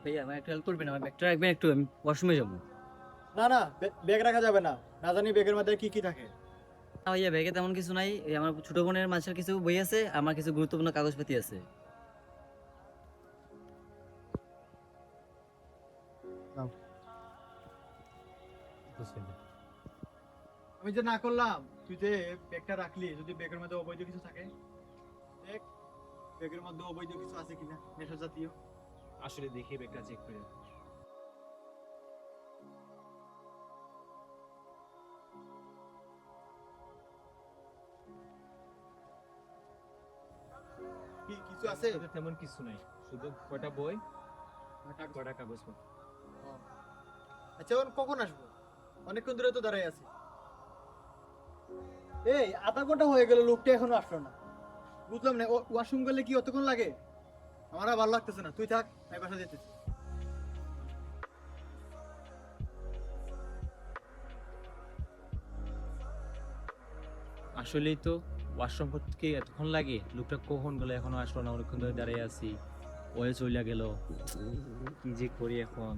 ভাইয়া আমার একটু হেল্প করবেন, আমার ব্যাগটা রাখবেন একটু, আমি ওয়াশরুমে যাবো। না না, ব্যাগ রাখা যাবে না। না জানি ব্যাগের মধ্যে কি কি থাকে। না ভাইয়া, ব্যাগে তেমন কিছু নাই, এই আমার ছোট বোনের মাঝের কিছু বই আছে, আমার কিছু গুরুত্বপূর্ণ কাগজপাতি আছে। নাও। আমি যে না করলাম, তুই যে ব্যাগটা রাখলি, যদি ব্যাগের মধ্যে অবৈধ কিছু থাকে, দেখ ব্যাগের মধ্যে অবৈধ কিছু আছে কিনা, নেশা জাতীয়। আসলে দেখি ব্যাগটা চেক করে। কি কিছু আছে? তেমন কিছু নাই, শুধু কয়টা বই কয়টা কাগজপত্র। ও, আচ্ছা এখন কখন আসবো? অনেকক্ষণ ধরে তো দাঁড়াই আছি। এই আধা ঘন্টা হয়ে গেল, লোকটা এখনো আসলো না। বুঝলাম না, ওয়াশরুম গেলে কি অতক্ষণ লাগে? আমার আর ভালো লাগতেছে না, তুই থাক, আমি বাসা যেতেছি। আসলেই তো ওয়াশরুম করতে কি এতক্ষণ লাগে? লোকটা কখন গেলো, এখনো আসলো না, অনেকক্ষণ ধরে দাঁড়িয়ে আছি, ওয়ে চলে গেল। কি যে করি এখন।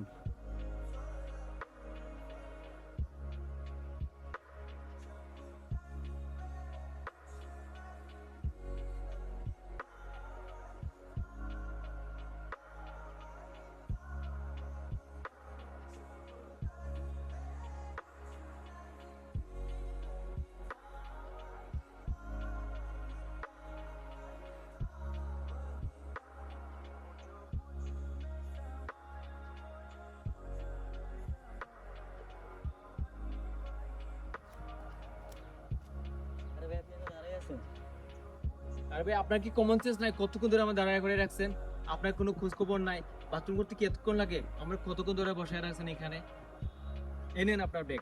আরে ভাই, আপনি এখানে দাঁড়াই আছেন? আর ভাই, আপনার কি কমন সেন্স নাই? কতক্ষণ ধরে আমার দাঁড়ায় করে রাখছেন, আপনার কোনো খোঁজ খবর নাই। বাথরুম করতে কি এতক্ষণ লাগে? আমরা কতক্ষণ ধরে বসে রাখছেন এখানে। এনেন আপনার ব্যাগ।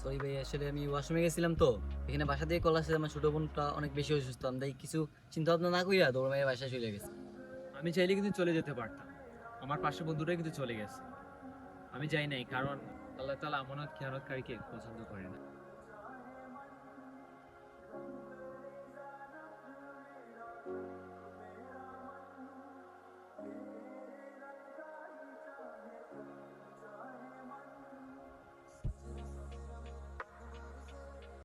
সরি ভাই, আসলে আমি ওয়াশরুমে গেছিলাম তো, এখানে বাসা থেকে কল আসছে, আমার ছোট বোনটা অনেক বেশি অসুস্থ, আমি তাই কিছু চিন্তা ভাবনা না কইরা দৌড় মেরে বাসায় চলে গেছি। আমি চাইলে কিন্তু চলে যেতে পারতাম, আমার পাশের বন্ধুটাই কিন্তু চলে গেছে। আমি যাই নাই, কারণ আল্লাহ তাআলা আমানত খেয়ানতকারীকে পছন্দ করে না।